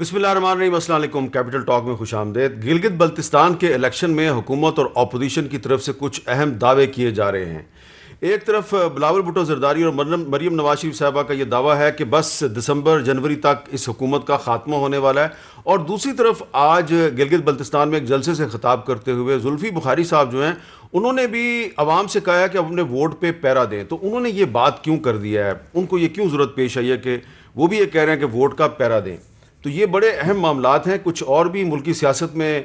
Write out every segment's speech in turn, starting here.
بسم اللہ الرحمن الرحیم، السلام علیکم۔ کیپٹل ٹاک میں خوش آمدید۔ گلگت بلتستان کے الیکشن میں حکومت اور اپوزیشن کی طرف سے کچھ اہم دعوے کیے جا رہے ہیں۔ ایک طرف بلاول بھٹو زرداری اور مریم نواز شریف صاحبہ کا یہ دعویٰ ہے کہ بس دسمبر جنوری تک اس حکومت کا خاتمہ ہونے والا ہے، اور دوسری طرف آج گلگت بلتستان میں ایک جلسے سے خطاب کرتے ہوئے زلفی بخاری صاحب جو ہیں انہوں نے بھی عوام سے کہا ہے کہ اپنے ووٹ پہ پیرا دیں۔ تو انہوں نے یہ بات کیوں کر دیا ہے، ان کو یہ کیوں ضرورت پیش آئی ہے کہ وہ بھی یہ کہہ رہے ہیں کہ ووٹ کا پیرا دیں؟ تو یہ بڑے اہم معاملات ہیں۔ کچھ اور بھی ملکی سیاست میں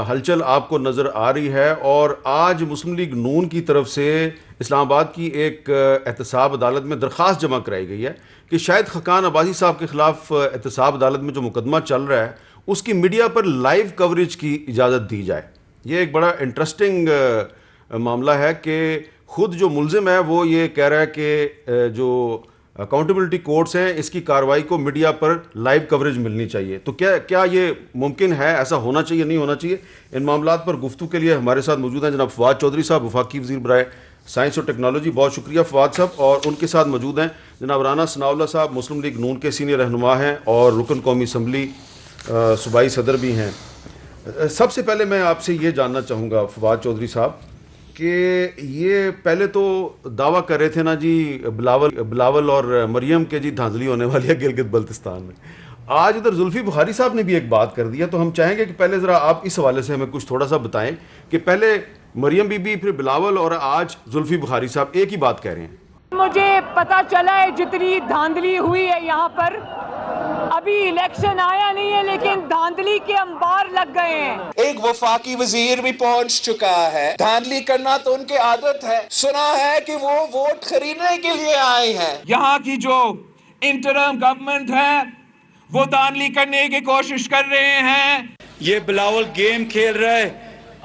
ہلچل آپ کو نظر آ رہی ہے، اور آج مسلم لیگ نون کی طرف سے اسلام آباد کی ایک احتساب عدالت میں درخواست جمع کرائی گئی ہے کہ شاہد خاقان عباسی صاحب کے خلاف احتساب عدالت میں جو مقدمہ چل رہا ہے اس کی میڈیا پر لائیو کوریج کی اجازت دی جائے۔ یہ ایک بڑا انٹرسٹنگ معاملہ ہے کہ خود جو ملزم ہے وہ یہ کہہ رہا ہے کہ جو اکاؤنٹیبلٹی کورٹس ہیں اس کی کارروائی کو میڈیا پر لائیو کوریج ملنی چاہیے۔ تو کیا یہ ممکن ہے، ایسا ہونا چاہیے، نہیں ہونا چاہیے؟ ان معاملات پر گفتگو کے لیے ہمارے ساتھ موجود ہیں جناب فواد چودھری صاحب، وفاقی وزیر برائے سائنس اور ٹیکنالوجی۔ بہت شکریہ فواد صاحب۔ اور ان کے ساتھ موجود ہیں جناب رانا ثناء اللہ صاحب، مسلم لیگ نون کے سینئر رہنما ہیں اور رکن قومی اسمبلی صوبائی صدر بھی ہیں۔ سب سے پہلے میں آپ سے یہ جاننا چاہوں گا فواد چودھری صاحب کہ یہ پہلے تو دعویٰ کر رہے تھے نا جی بلاول اور مریم کے جی دھاندلی ہونے والی ہے گلگت بلتستان میں، آج ادھر زلفی بخاری صاحب نے بھی ایک بات کر دی ہے۔ تو ہم چاہیں گے کہ پہلے ذرا آپ اس حوالے سے ہمیں کچھ تھوڑا سا بتائیں کہ پہلے مریم بی بی، پھر بلاول، اور آج زلفی بخاری صاحب ایک ہی بات کہہ رہے ہیں۔ مجھے پتا چلا ہے جتنی دھاندلی ہوئی ہے یہاں پر، ابھی الیکشن آیا نہیں ہے لیکن دھاندلی کے انبار لگ گئے ہیں۔ ایک وفاقی وزیر بھی پہنچ چکا ہے، دھاندلی کرنا تو ان کی عادت ہے۔ سنا ہے کہ وہ ووٹ خریدنے کے لیے آئے ہیں۔ یہاں کی جو انٹرم گورنمنٹ ہے وہ دھاندلی کرنے کی کوشش کر رہے ہیں۔ یہ بلاول گیم کھیل رہا ہے،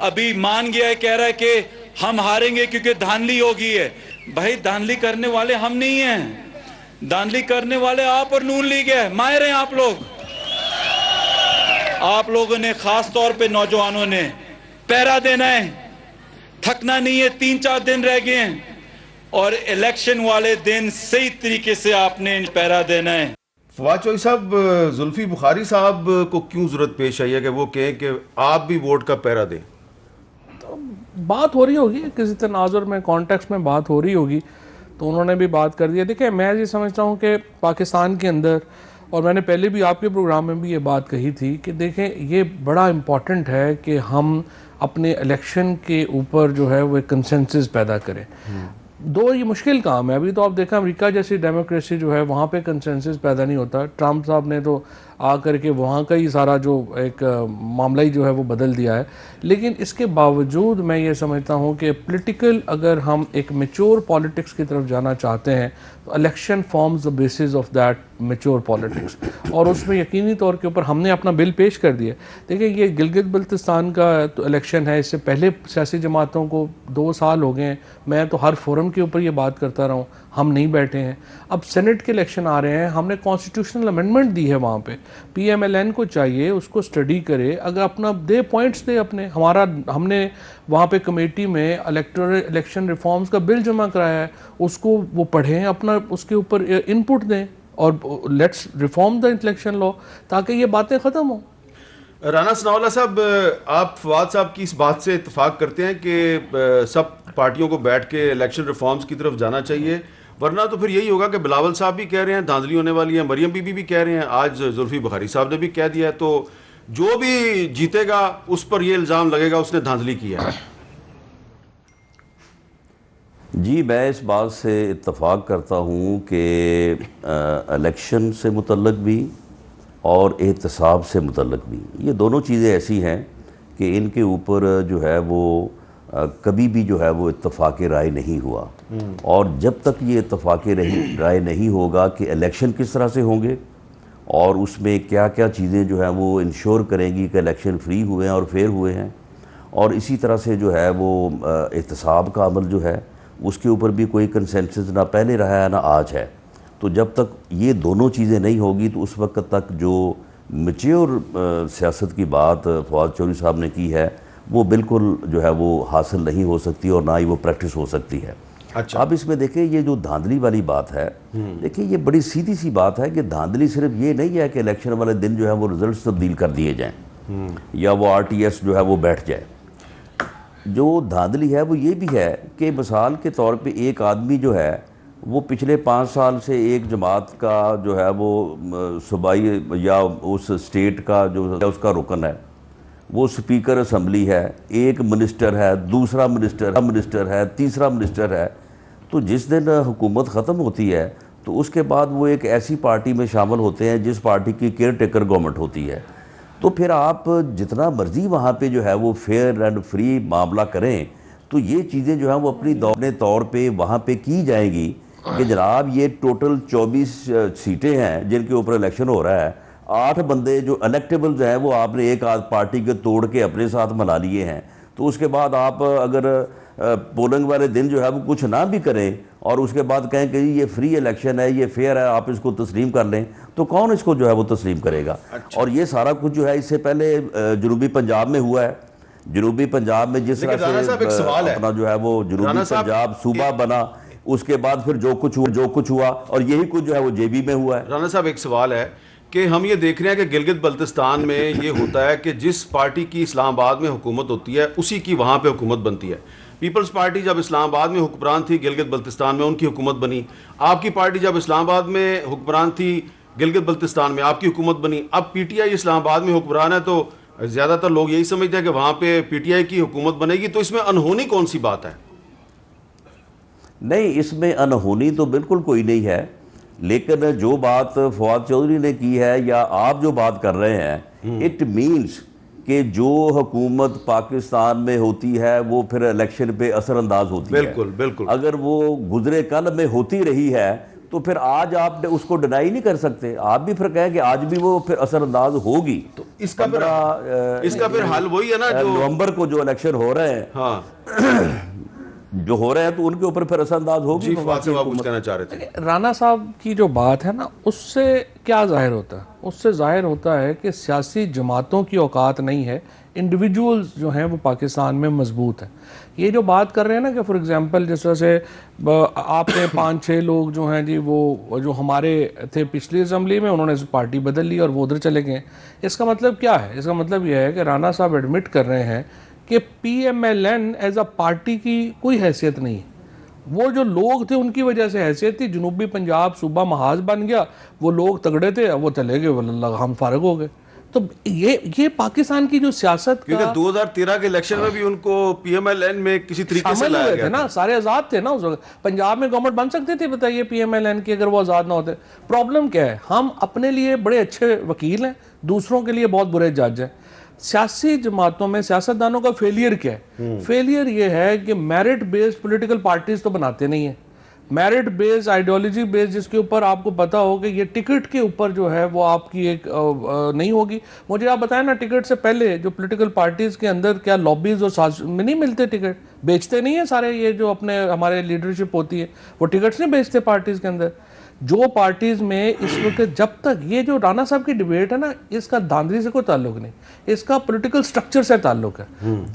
ابھی مان گیا ہے، کہہ رہا ہے کہ ہم ہاریں گے کیونکہ دھاندلی ہوگی ہے۔ بھائی دھاندلی کرنے والے ہم نہیں ہیں، دھاندلی کرنے والے آپ اور نون لیگ ہے، ماہر ہیں آپ لوگ۔ آپ لوگوں نے خاص طور پہ نوجوانوں نے پیرا دینا ہے، تھکنا نہیں ہے۔ 3-4 دن رہ گئے ہیں اور الیکشن والے دن صحیح طریقے سے آپ نے پیرا دینا ہے۔ فواد چودھری صاحب، زلفی بخاری صاحب کو کیوں ضرورت پیش آئی ہے کہ وہ کہیں کہ آپ بھی ووٹ کا پیرا دیں؟ بات ہو رہی ہوگی کسی تناظر میں، کانٹیکس میں بات ہو رہی ہوگی تو انہوں نے بھی بات کر دیا۔ دیکھیں میں یہ سمجھتا ہوں کہ پاکستان کے اندر، اور میں نے پہلے بھی آپ کے پروگرام میں بھی یہ بات کہی تھی کہ دیکھیں یہ بڑا امپورٹنٹ ہے کہ ہم اپنے الیکشن کے اوپر جو ہے وہ ایک کنسنسس پیدا کریں۔ یہ مشکل کام ہے۔ ابھی تو آپ دیکھیں امریکہ جیسی ڈیموکریسی جو ہے وہاں پہ کنسنسس پیدا نہیں ہوتا۔ ٹرمپ صاحب نے تو آ کر کے وہاں کا ہی سارا جو ایک معاملہ ہی جو ہے وہ بدل دیا ہے۔ لیکن اس کے باوجود میں یہ سمجھتا ہوں کہ پولیٹیکل، اگر ہم ایک میچور پالیٹکس کی طرف جانا چاہتے ہیں تو election forms the basis of that mature politics, اور اس میں یقینی طور کے اوپر ہم نے اپنا بل پیش کر دیا۔ دیکھیں یہ گلگت بلتستان کا تو الیکشن ہے، اس سے پہلے سیاسی جماعتوں کو 2 سال ہو گئے ہیں، میں تو ہر فورم کے اوپر یہ بات کرتا رہا ہوں، ہم نہیں بیٹھے ہیں۔ اب سینٹ کے الیکشن آ رہے ہیں، ہم نے کانسٹیٹیوشنل امینڈمنٹ دی ہے، وہاں پہ پی ایم ایل این کو چاہیے اس کو اسٹڈی کرے، اگر اپنا دے پوائنٹس دے اپنے۔ ہم نے وہاں پہ کمیٹی میں الیکشن ریفارمز کا بل جمع کرایا ہے، اس کو وہ پڑھیں، اپنا اس کے اوپر انپٹ دیں، اور لیٹس ریفارم دا الیکشن لا تاکہ یہ باتیں ختم ہوں۔ رانا ثناء اللہ صاحب، آپ فواد صاحب کی اس بات سے اتفاق کرتے ہیں کہ سب پارٹیوں کو بیٹھ کے الیکشن ریفارمز کی طرف جانا چاہیے، ورنہ تو پھر یہی ہوگا کہ بلاول صاحب بھی کہہ رہے ہیں دھاندلی ہونے والی ہے، مریم بی بی بھی کہہ رہے ہیں، آج زلفی بخاری صاحب نے بھی کہہ دیا ہے، تو جو بھی جیتے گا اس پر یہ الزام لگے گا اس نے دھاندلی کیا ہے۔ جی میں اس بات سے اتفاق کرتا ہوں کہ الیکشن سے متعلق بھی اور احتساب سے متعلق بھی یہ دونوں چیزیں ایسی ہیں کہ ان کے اوپر جو ہے وہ کبھی بھی جو ہے وہ اتفاق رائے نہیں ہوا، اور جب تک یہ اتفاق رائے نہیں ہوگا کہ الیکشن کس طرح سے ہوں گے اور اس میں کیا کیا چیزیں جو ہیں وہ انشور کریں گی کہ الیکشن فری ہوئے ہیں اور فیئر ہوئے ہیں، اور اسی طرح سے جو ہے وہ احتساب کا عمل جو ہے اس کے اوپر بھی کوئی کنسنسس نہ پہلے رہا ہے نہ آج ہے۔ تو جب تک یہ دونوں چیزیں نہیں ہوگی تو اس وقت تک جو میچور سیاست کی بات فواد چودھری صاحب نے کی ہے وہ بالکل جو ہے وہ حاصل نہیں ہو سکتی اور نہ ہی وہ پریکٹس ہو سکتی ہے۔ اچھا۔ اب اس میں دیکھیں یہ جو دھاندلی والی بات ہے، دیکھیں یہ بڑی سیدھی سی بات ہے کہ دھاندلی صرف یہ نہیں ہے کہ الیکشن والے دن جو ہے وہ رزلٹس تبدیل کر دیے جائیں یا وہ RTS جو ہے وہ بیٹھ جائے. جو دھاندلی ہے وہ یہ بھی ہے کہ مثال کے طور پہ ایک آدمی جو ہے وہ پچھلے 5 سال سے ایک جماعت کا جو ہے وہ صوبائی یا اس اسٹیٹ کا جو اس کا رکن ہے، وہ سپیکر اسمبلی ہے، ایک منسٹر ہے، دوسرا منسٹر ہے، تیسرا منسٹر ہے. تو جس دن حکومت ختم ہوتی ہے تو اس کے بعد وہ ایک ایسی پارٹی میں شامل ہوتے ہیں جس پارٹی کی کیئر ٹیکر گورنمنٹ ہوتی ہے. تو پھر آپ جتنا مرضی وہاں پہ جو ہے وہ فیئر اینڈ فری معاملہ کریں تو یہ چیزیں جو ہیں وہ اپنے طور پہ وہاں پہ کی جائیں گی کہ جناب یہ ٹوٹل 24 سیٹیں ہیں جن کے اوپر الیکشن ہو رہا ہے، 8 بندے جو الیکٹیبلز ہیں وہ آپ نے ایک آدھ پارٹی کے توڑ کے اپنے ساتھ منا لیے ہیں. تو اس کے بعد آپ اگر پولنگ والے دن جو ہے وہ کچھ نہ بھی کریں اور اس کے بعد کہیں کہ یہ فری الیکشن ہے، یہ فیئر ہے، آپ اس کو تسلیم کر لیں، تو کون اس کو جو ہے وہ تسلیم کرے گا؟ اور یہ سارا کچھ جو ہے اس سے پہلے جنوبی پنجاب میں ہوا ہے. جنوبی پنجاب میں جس طرح سے اپنا جو ہے وہ جنوبی پنجاب صوبہ بنا، اس کے بعد پھر جو کچھ ہوا اور یہی کچھ جو ہے وہ JB میں ہوا ہے. رانا صاحب ایک سوال ہے کہ ہم یہ دیکھ رہے ہیں کہ گلگت بلتستان میں یہ ہوتا ہے کہ جس پارٹی کی اسلام آباد میں حکومت ہوتی ہے اسی کی وہاں پہ حکومت بنتی ہے. پیپلز پارٹی جب اسلام آباد میں حکمران تھی گلگت بلتستان میں ان کی حکومت بنی. آپ کی پارٹی جب اسلام آباد میں حکمران تھی گلگت بلتستان میں آپ کی حکومت بنی. اب PTI اسلام آباد میں حکمران ہے تو زیادہ تر لوگ یہی سمجھتے ہیں کہ وہاں پہ PTI کی حکومت بنے گی. تو اس میں انہونی کون سی بات ہے؟ نہیں، اس میں انہونی تو بالکل کوئی نہیں ہے، لیکن جو بات فواد چودھری نے کی ہے یا آپ جو بات کر رہے ہیں اٹ مینس کہ جو حکومت پاکستان میں ہوتی ہے وہ پھر الیکشن پہ اثر انداز ہوتی ہے. بالکل. اگر وہ گزرے کل میں ہوتی رہی ہے تو پھر آج آپ اس کو ڈینائی نہیں کر سکتے. آپ بھی پھر کہیں کہ آج بھی وہ پھر اثر انداز ہوگی. تو اس کا پھر حل وہی ہے نا جو نومبر کو جو الیکشن ہو رہے ہیں ہاں جو ہو رہے ہیں تو ان کے اوپر پھر اثر انداز ہوگی. جی فواد صاحب آپ کچھ کہنا چاہ رہے تھے. رانا صاحب کی جو بات ہے نا اس سے کیا ظاہر ہوتا ہے؟ اس سے ظاہر ہوتا ہے کہ سیاسی جماعتوں کی اوقات نہیں ہے، انڈیویجولز جو ہیں وہ پاکستان میں مضبوط ہیں. یہ جو بات کر رہے ہیں نا کہ فار ایگزامپل جس طرح سے آپ نے 5-6 لوگ جو ہیں جی وہ جو ہمارے تھے پچھلی اسمبلی میں انہوں نے پارٹی بدل لی اور وہ ادھر چلے گئے. اس کا مطلب کیا ہے؟ اس کا مطلب یہ ہے کہ رانا صاحب ایڈمٹ کر رہے ہیں کہ PMLN ایز اے پارٹی کی کوئی حیثیت نہیں ہے. وہ جو لوگ تھے ان کی وجہ سے حیثیت تھی. جنوبی پنجاب صوبہ محاذ بن گیا، وہ لوگ تگڑے تھے وہ چلے گئے، واللہ ہم فارغ ہو گئے. تو یہ پاکستان کی جو سیاست کیونکہ 2013 کے الیکشن میں بھی ان کو PMLN میں کسی طریقے سے لایا گیا تھا نا، سارے آزاد تھے نا اس وقت. پنجاب میں گورنمنٹ بن سکتی تھی بتائیے PMLN کی اگر وہ آزاد نہ ہوتے. پرابلم کیا ہے؟ ہم اپنے لیے بڑے اچھے وکیل ہیں، دوسروں کے لیے بہت برے جج ہیں. سیاسی جماعتوں میں سیاستدانوں کا فیلئر کیا ہے؟ فیلئر یہ ہے کہ میرٹ بیسڈ پولیٹیکل پارٹیز تو بناتے نہیں ہیں. میرٹ بیس آئیڈیالوجی بیس جس کے اوپر آپ کو پتا ہو کہ یہ ٹکٹ کے اوپر جو ہے وہ آپ کی ایک نہیں ہوگی. مجھے آپ بتائیں نا ٹکٹ سے پہلے جو پولیٹیکل پارٹیز کے اندر کیا لابیز اور ساز میں نہیں ملتے ٹکٹ؟ بیچتے نہیں ہیں سارے یہ جو اپنے ہمارے لیڈرشپ ہوتی ہے وہ ٹکٹس نہیں بیچتے پارٹیز کے اندر. جو پارٹیز میں اس وقت جب تک یہ جو رانا صاحب کی ڈیبیٹ ہے نا اس کا دھاندلی سے کوئی تعلق نہیں، اس کا پولیٹیکل سٹرکچر سے تعلق ہے.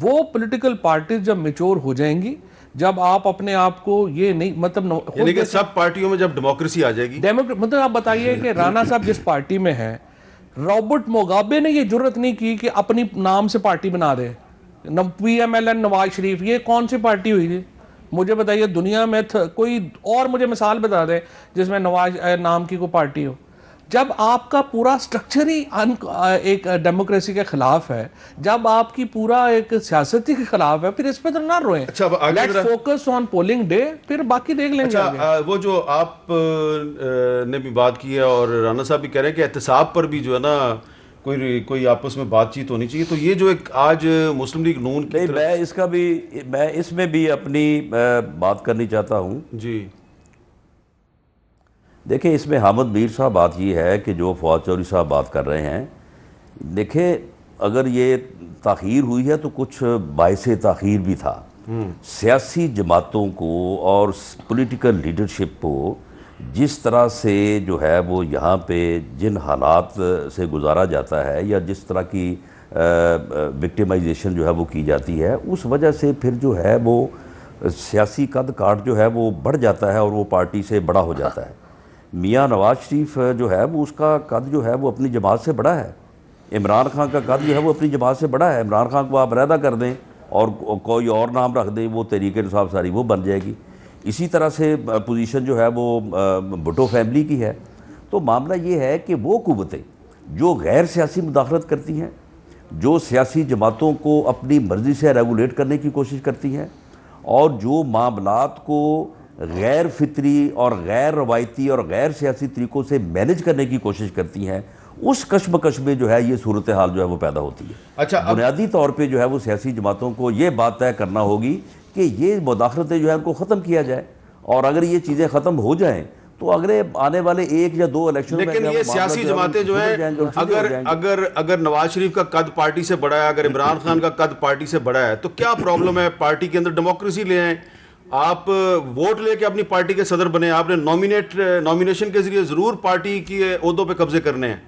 وہ پولیٹیکل پارٹیز جب میچور ہو جائیں گی، جب آپ اپنے آپ کو یہ نہیں مطلب یعنی کہ سب پارٹیوں میں جب ڈیموکریسی آ جائے گی، مطلب آپ بتائیے کہ رانا صاحب جس پارٹی میں ہیں، رابرٹ موگابے نے یہ جرت نہیں کی کہ اپنی نام سے پارٹی بنا دے. PMLN نواز شریف، یہ کون سی پارٹی ہوئی تھی؟ مجھے بتائیے دنیا میں کوئی اور مجھے مثال بتا دیں جس میں نواز نام کی کوئی پارٹی ہو. جب آپ کا پورا سٹرکچر ہی ایک ڈیموکریسی کے خلاف ہے، جب آپ کی پورا ایک سیاستی کے خلاف ہے، پھر اس پہ تو نہ روئیں. Let's focus on polling day, پھر باقی دیکھ لیں گے. وہ جو آپ نے بھی بات کی ہے اور رانا صاحب بھی کہہ رہے ہیں کہ احتساب پر بھی جو ہے نا کوئی آپس میں بات چیت ہونی چاہیے. تو یہ جو ایک آج مسلم لیگ نون کی میں اس میں بھی اپنی بات کرنی چاہتا ہوں. جی دیکھیں اس میں حامد میر صاحب بات یہ ہے کہ جو فواد چودھری صاحب بات کر رہے ہیں، دیکھیں اگر یہ تاخیر ہوئی ہے تو کچھ باعث تاخیر بھی تھا. سیاسی جماعتوں کو اور پولیٹیکل لیڈرشپ کو جس طرح سے جو ہے وہ یہاں پہ جن حالات سے گزارا جاتا ہے یا جس طرح کی وکٹیمائزیشن جو ہے وہ کی جاتی ہے، اس وجہ سے پھر جو ہے وہ سیاسی قد کاٹ جو ہے وہ بڑھ جاتا ہے اور وہ پارٹی سے بڑا ہو جاتا ہے. میاں نواز شریف جو ہے وہ اس کا قد جو ہے وہ اپنی جماعت سے بڑا ہے. عمران خان کا قد جو ہے وہ اپنی جماعت سے بڑا ہے. عمران خان کو آپ علیحدہ کر دیں اور کوئی اور نام رکھ دیں, وہ تحریک انصاف ساری وہ بن جائے گی. اسی طرح سے پوزیشن جو ہے وہ بھٹو فیملی کی ہے. تو معاملہ یہ ہے کہ وہ قوتیں جو غیر سیاسی مداخلت کرتی ہیں, جو سیاسی جماعتوں کو اپنی مرضی سے ریگولیٹ کرنے کی کوشش کرتی ہیں, اور جو معاملات کو غیر فطری اور غیر روایتی اور غیر سیاسی طریقوں سے مینج کرنے کی کوشش کرتی ہیں, اس کشمکش میں جو ہے یہ صورتحال جو ہے وہ پیدا ہوتی ہے. اچھا, بنیادی طور پہ جو ہے وہ سیاسی جماعتوں کو یہ بات طے کرنا ہوگی کہ یہ مداخلتیں جو ہے ان کو ختم کیا جائے, اور اگر یہ چیزیں ختم ہو جائیں تو اگلے آنے والے 1 یا 2 الیکشن میں لیکن یہ سیاسی جماعتیں جو ہیں اگر نواز شریف کا قد پارٹی سے بڑا ہے, اگر عمران خان کا قد پارٹی سے بڑا ہے, تو کیا پرابلم ہے؟ پارٹی کے اندر ڈیموکریسی لے آئیں, آپ ووٹ لے کے اپنی پارٹی کے صدر بنے, آپ نے نامینیشن کے ذریعے ضرور پارٹی کے عہدوں پہ قبضے کرنے ہیں.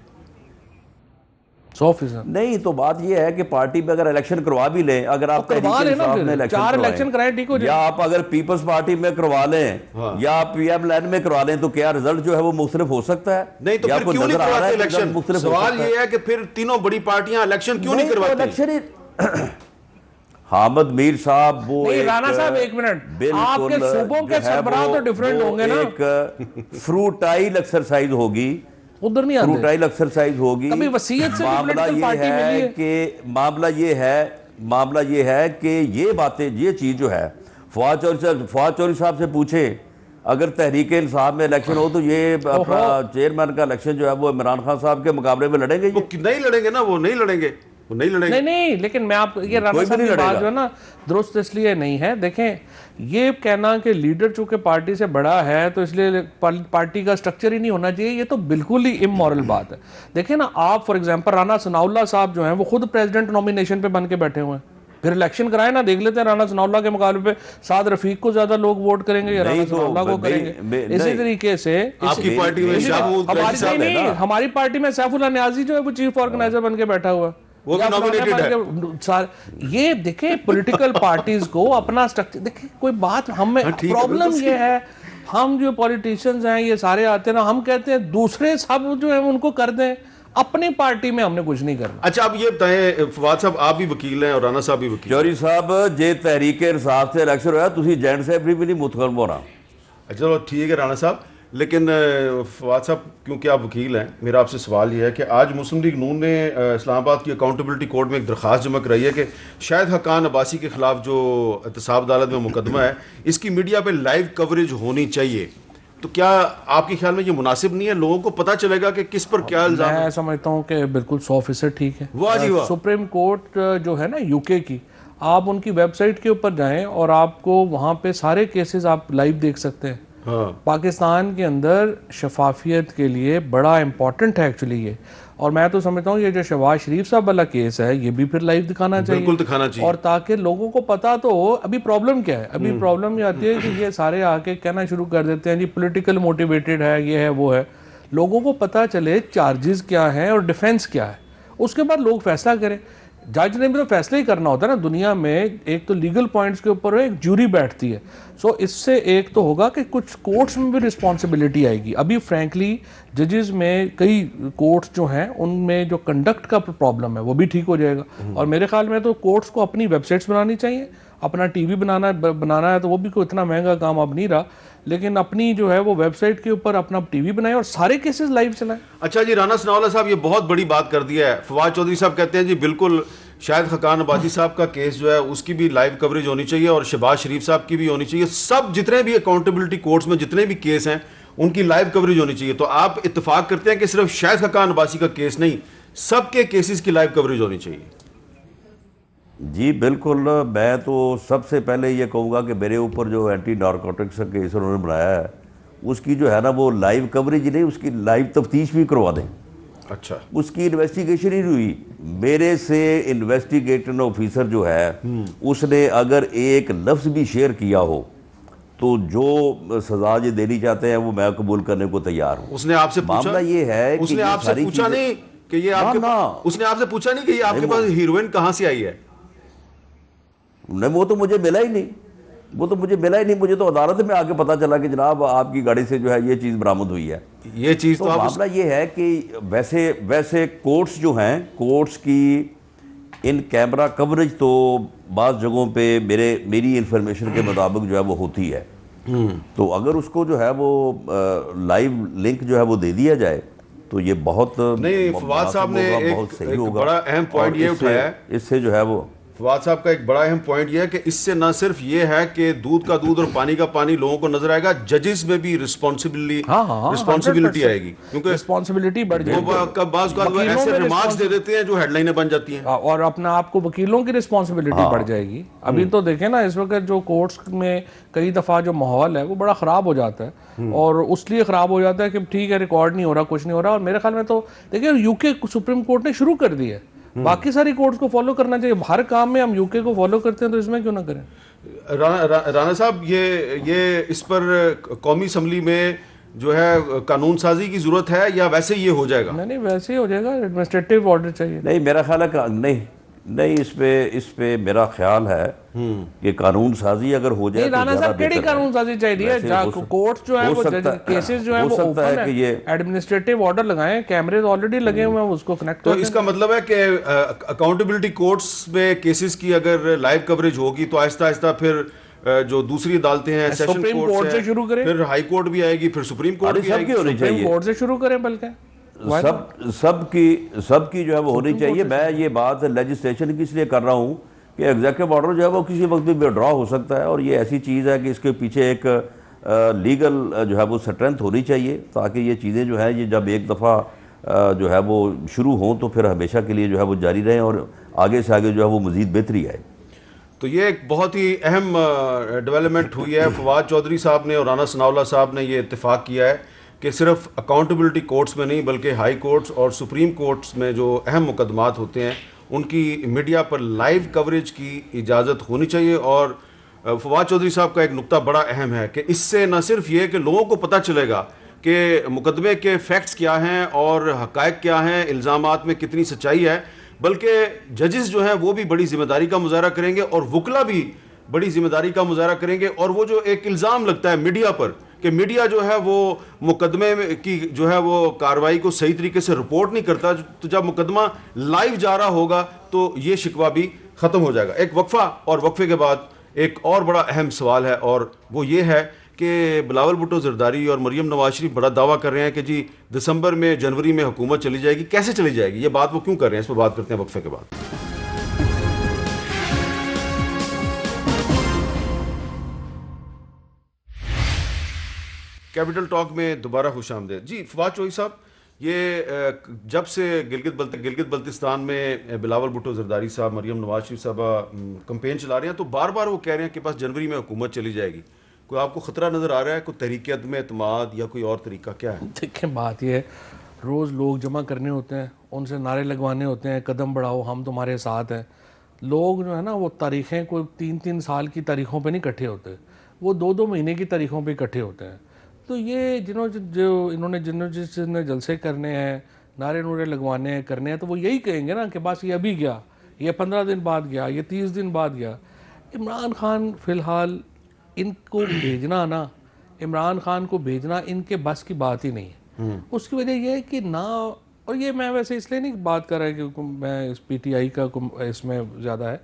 100% نہیں, تو بات یہ ہے کہ پارٹی پہ اگر الیکشن کروا بھی لیں, اگر آپ تحریک انصاف میں 4 الیکشن کرائیں ٹھیک ہو جائے, یا آپ اگر پیپلز پارٹی میں کروا لیں یا پی ایم لین میں کروا لیں, تو کیا رزلٹ جو ہے وہ مختلف ہو سکتا ہے؟ نہیں تو پھر کیوں نہیں کرواتے الیکشن؟ سوال یہ ہے کہ پھر تینوں بڑی پارٹیاں الیکشن کیوں نہیں کرواتی؟ حامد میر صاحب وہ رانا صاحب ایک منٹ, آپ کے صوبوں کے سربراہ تو ڈیفرنٹ ہوں گے نا, ایک فروٹائل ایکسرسائز ہوگی, ادھر نہیں آتے, فروٹائل ایکسرسائز ہوگی. کبھی وسیعت سے معاملہ یہ ہے کہ یہ باتیں, یہ چیز جو ہے فواد چوہدری صاحب سے پوچھیں, اگر تحریک انصاف میں الیکشن ہو تو یہ اپنا چیئرمین کا الیکشن جو ہے وہ عمران خان صاحب کے مقابلے میں لڑیں گے؟ نہیں لڑیں گے نا, وہ نہیں لڑیں گے. نہیں, لیکن میں آپ یہ رانا صاحب کی بات جو ہے نا درست اس لیے نہیں ہے. دیکھیں, یہ کہنا کہ لیڈر چونکہ پارٹی سے بڑا ہے تو اس لیے پارٹی کا سٹرکچر ہی نہیں ہونا چاہیے, یہ تو بالکل ہی امورل بات ہے. دیکھیں نا, آپ فار ایگزامپل رانا ثناءاللہ صاحب جو ہیں وہ خود پریزیڈنٹ نومینیشن پہ بن کے بیٹھے ہوئے ہیں, پھر الیکشن کرائیں نا, دیکھ لیتے ہیں رانا ثناءاللہ کے مقابلے پہ سعد رفیق کو زیادہ لوگ ووٹ کریں گے یا رانا ثناءاللہ کو کریں گے. اسی طریقے سے ہماری پارٹی میں سیف اللہ نیازی جو ہے وہ چیف آرگنائزر بن کے بیٹھا ہوا ہے, وہ بھی نومینیٹڈ ہے. یہ دیکھیں پولیٹیکل پارٹیز کو اپنا سٹرکچر, دیکھیں کوئی بات ہمیں پرابلم یہ ہے, ہم جو پولیٹیشنز ہیں یہ سارے آتے ہیں نا, ہم کہتے ہیں دوسرے سب جو ہیں ان کو کر دیں, اپنی پارٹی میں ہم نے کچھ نہیں کرنا. اچھا, اب یہ بتائیں فواد صاحب, آپ بھی وکیل ہیں اور رانا صاحب بھی وکیل. چوہدری صاحب, جے تحریک انصاف سے الیکشن ہوا تھی جوائنٹ سیکرٹری بھی نہیں متخلف ہونا. چلو ٹھیک ہے رانا صاحب, لیکن فواد صاحب کیونکہ آپ وکیل ہیں, میرا آپ سے سوال یہ ہے کہ آج مسلم لیگ نون نے اسلام آباد کی اکاؤنٹیبلٹی کورٹ میں ایک درخواست جمع کرائی ہے کہ شاہد حقان عباسی کے خلاف جو احتساب عدالت میں مقدمہ ہے, اس کی میڈیا پہ لائیو کوریج ہونی چاہیے. تو کیا آپ کے خیال میں یہ مناسب نہیں ہے؟ لوگوں کو پتہ چلے گا کہ کس پر کیا الزام ہے. میں سمجھتا ہوں کہ بالکل 100% ٹھیک ہے. واہ جی واہ. سپریم کورٹ جو ہے نا یو کے کی, آپ ان کی ویب سائٹ کے اوپر جائیں اور آپ کو وہاں پہ سارے کیسز آپ لائیو دیکھ سکتے ہیں. پاکستان کے اندر شفافیت کے لیے بڑا امپورٹنٹ ہے ایکچولی یہ, اور میں تو سمجھتا ہوں یہ جو شہباز شریف صاحب والا کیس ہے یہ بھی پھر لائیو دکھانا چاہیے, اور تاکہ لوگوں کو پتا تو ہو ابھی پرابلم کیا ہے. ابھی پرابلم یہ آتی ہے کہ یہ سارے آ کے کہنا شروع کر دیتے ہیں جی پولیٹیکل موٹیویٹڈ ہے, یہ ہے وہ ہے. لوگوں کو پتا چلے چارجز کیا ہیں اور ڈیفینس کیا ہے, اس کے بعد لوگ فیصلہ کریں. جج نے بھی تو فیصلہ ہی کرنا ہوتا ہے نا دنیا میں. ایک تو لیگل پوائنٹس کے اوپر ایک جوری بیٹھتی ہے, سو اس سے ایک تو ہوگا کہ کچھ کورٹس میں بھی رسپانسبلٹی آئے گی. ابھی فرینکلی ججز میں کئی کورٹس جو ہیں ان میں جو کنڈکٹ کا پرابلم ہے وہ بھی ٹھیک ہو جائے گا. اور میرے خیال میں تو کورٹس کو اپنی ویب سائٹس بنانی چاہیے, اپنا ٹی وی بنانا ہے تو وہ بھی کوئی اتنا مہنگا کام اب نہیں رہا, لیکن اپنی جو ہے وہ ویب سائٹ کے اوپر اپنا ٹی وی بنائے اور سارے کیسز لائیو چلائیں. اچھا جی, رانا ثناءاللہ صاحب یہ بہت بڑی بات کر دیا ہے. فواد چوہدری صاحب کہتے ہیں جی بالکل شاہد حقان عباسی صاحب کا کیس جو ہے اس کی بھی لائیو کوریج ہونی چاہیے, اور شہباز شریف صاحب کی بھی ہونی چاہیے. سب جتنے بھی اکاؤنٹیبلٹی کورٹس میں جتنے بھی کیس ہیں ان کی لائیو کوریج ہونی چاہیے. تو آپ اتفاق کرتے ہیں کہ صرف شاہد حقان عباسی کا کیس نہیں, سب کے کیسز کی لائیو کوریج ہونی چاہیے؟ جی بالکل. میں تو سب سے پہلے یہ کہوں گا کہ میرے اوپر جو اینٹی نارکوٹکس کا کیس انہوں نے بنایا ہے اس کی جو ہے نا وہ لائیو کوریج نہیں, اس کی لائیو تفتیش بھی کروا دیں. اچھا, اس کی انویسٹیگیشن ہی ہوئی. میرے سے انویسٹیگیٹنگ آفیسر جو ہے اس نے اگر ایک لفظ بھی شیئر کیا ہو تو جو سزا یہ دینی چاہتے ہیں وہ میں قبول کرنے کو تیار ہوں. اس نے آپ سے پوچھا؟ معاملہ یہ ہے اس نے آپ سے پوچھا نہیں کہ یہ آپ کے اس نے آپ سے پوچھا نہیں کہ یہ آپ کے پاس ہیروئن کہاں سے آئی ہے؟ نہیں, وہ تو مجھے ملا ہی نہیں. وہ تو مجھے ملا ہی نہیں, مجھے تو عدالت میں آ کے پتہ چلا کہ جناب آپ کی گاڑی سے جو ہے یہ چیز برآمد ہوئی ہے. یہ چیز تو معاملہ یہ ہے کہ ویسے کورٹس جو ہیں, کورٹس کی ان کیمرہ کوریج تو بعض جگہوں پہ میری انفارمیشن کے مطابق جو ہے وہ ہوتی ہے. تو اگر اس کو جو ہے وہ لائیو لنک جو ہے وہ دے دیا جائے تو یہ بہت نہیں, فواد صاحب نے ایک بڑا اہم پوائنٹ یہ اٹھایا ہے, اس سے جو ہے وہ فواد صاحب کا ایک بڑا اہم پوائنٹ یہ ہے کہ اس سے نہ صرف یہ ہے کہ دودھ کا دودھ اور پانی کا پانی لوگوں کو نظر آئے گا, ججز میں بھی رسپانسبلٹی آئے گی, کیونکہ رسپانسبلٹی بڑھ جائے گی. بعض اوقات وہ ایسے ریمارکس دے دیتے ہیں جو ہیڈ لائنیں بن جاتی ہیں, اور اپنا آپ کو وکیلوں کی رسپانسبلٹی بڑھ جائے گی. ابھی تو دیکھیں نا اس وقت جو کورٹس میں کئی دفعہ جو ماحول ہے وہ بڑا خراب ہو جاتا ہے, اور اس لیے خراب ہو جاتا ہے کہ ٹھیک ہے ریکارڈ نہیں ہو رہا, کچھ نہیں ہو رہا. اور میرے خیال میں تو دیکھیں یو کے سپریم کورٹ نے شروع کر دی ہے, باقی ساری کورٹس کو فالو کرنا چاہیے. ہر کام میں ہم یو کے کو فالو کرتے ہیں تو اس میں کیوں نہ کریں. رانا صاحب یہ اس پر قومی اسمبلی میں جو ہے قانون سازی کی ضرورت ہے یا ویسے یہ ہو جائے گا؟ نہیں ویسے ہی ہو جائے گا, ایڈمنسٹریٹو آرڈر چاہیے. نہیں, میرا خیال ہے نہیں اس پہ میرا خیال ہے کہ قانون سازی اگر ہو جائے تو رانا صاحب کیڑی قانون سازی چاہیے, کورٹ جو ہے وہ کیسز جو ہے وہ اوپن ہے, ایڈمنسٹریٹو آرڈر لگائیں, کیمرے آلریڈی لگے ہوئے ہیں, اس کو کنیکٹ تو اس کا مطلب ہے کہ اکاؤنٹیبلٹی کورٹس میں کیسز کی اگر لائیو کوریج ہوگی تو آہستہ آہستہ پھر جو دوسری عدالتیں ہیں, سیشن کورٹ سے شروع کریں, پھر ہائی کورٹ بھی آئے گی, پھر سپریم کورٹ بھی آئے گی, سپریم کورٹ سے شروع کریں. بلکہ سب کی جو ہے وہ ہونی چاہیے. میں یہ بات لیجسلیشن کی اس لیے کر رہا ہوں کہ ایگزیکٹو آرڈر جو ہے وہ کسی وقت بھی وڈرا ہو سکتا ہے, اور یہ ایسی چیز ہے کہ اس کے پیچھے ایک لیگل جو ہے وہ اسٹرینتھ ہونی چاہیے, تاکہ یہ چیزیں جو ہے یہ جب ایک دفعہ جو ہے وہ شروع ہوں تو پھر ہمیشہ کے لیے جو ہے وہ جاری رہیں اور آگے سے آگے جو ہے وہ مزید بہتری آئے. تو یہ ایک بہت ہی اہم ڈیولپمنٹ ہوئی ہے. فواد چودھری صاحب نے اور رانا ثناءاللہ صاحب نے یہ اتفاق کیا ہے کہ صرف اکاؤنٹیبلٹی کورٹس میں نہیں بلکہ ہائی کورٹس اور سپریم کورٹس میں جو اہم مقدمات ہوتے ہیں ان کی میڈیا پر لائیو کوریج کی اجازت ہونی چاہیے. اور فواد چودھری صاحب کا ایک نقطہ بڑا اہم ہے کہ اس سے نہ صرف یہ کہ لوگوں کو پتہ چلے گا کہ مقدمے کے فیکٹس کیا ہیں اور حقائق کیا ہیں, الزامات میں کتنی سچائی ہے, بلکہ ججز جو ہیں وہ بھی بڑی ذمہ داری کا مظاہرہ کریں گے اور وکلا بھی بڑی ذمہ داری کا مظاہرہ کریں گے. اور وہ جو ایک الزام لگتا ہے میڈیا پر کہ میڈیا جو ہے وہ مقدمے کی جو ہے وہ کارروائی کو صحیح طریقے سے رپورٹ نہیں کرتا, تو جب مقدمہ لائیو جا رہا ہوگا تو یہ شکوہ بھی ختم ہو جائے گا. ایک وقفہ, اور وقفے کے بعد ایک اور بڑا اہم سوال ہے, اور وہ یہ ہے کہ بلاول بھٹو زرداری اور مریم نواز شریف بڑا دعویٰ کر رہے ہیں کہ جی دسمبر میں جنوری میں حکومت چلی جائے گی. کیسے چلی جائے گی, یہ بات وہ کیوں کر رہے ہیں, اس پہ بات کرتے ہیں وقفے کے بعد. کیپٹل ٹاک میں دوبارہ خوش آمدید. جی فواد چودھری صاحب, یہ جب سے گلگت بلتستان میں بلاول بھٹو زرداری صاحب, مریم نواز شریف صاحبہ کمپین چلا رہے ہیں تو بار بار وہ کہہ رہے ہیں کہ بس جنوری میں حکومت چلی جائے گی. کوئی آپ کو خطرہ نظر آ رہا ہے, کوئی تحریک عدم اعتماد یا کوئی اور طریقہ کیا ہے؟ دیکھیں بات یہ ہے, روز لوگ جمع کرنے ہوتے ہیں, ان سے نعرے لگوانے ہوتے ہیں, قدم بڑھاؤ ہم تمہارے ساتھ ہیں. لوگ جو ہے نا وہ تاریخیں کوئی 3-3 سال کی تاریخوں پہ نہیں اکٹھے ہوتے, وہ 2-2 مہینے کی تاریخوں پہ اکٹھے ہوتے ہیں. تو یہ انہوں نے جس نے جلسے کرنے ہیں, نعرے نورے لگوانے ہیں, کرنے ہیں, تو وہ یہی کہیں گے نا کہ بس یہ ابھی گیا, یہ 15 دن بعد گیا, یہ 30 دن بعد گیا. عمران خان فی الحال ان کو بھیجنا نا, عمران خان کو بھیجنا ان کے بس کی بات ہی نہیں ہے. اس کی وجہ یہ ہے کہ نہ, اور یہ میں ویسے اس لیے نہیں بات کر رہا کہ میں اس پی ٹی آئی کا اس میں زیادہ ہے,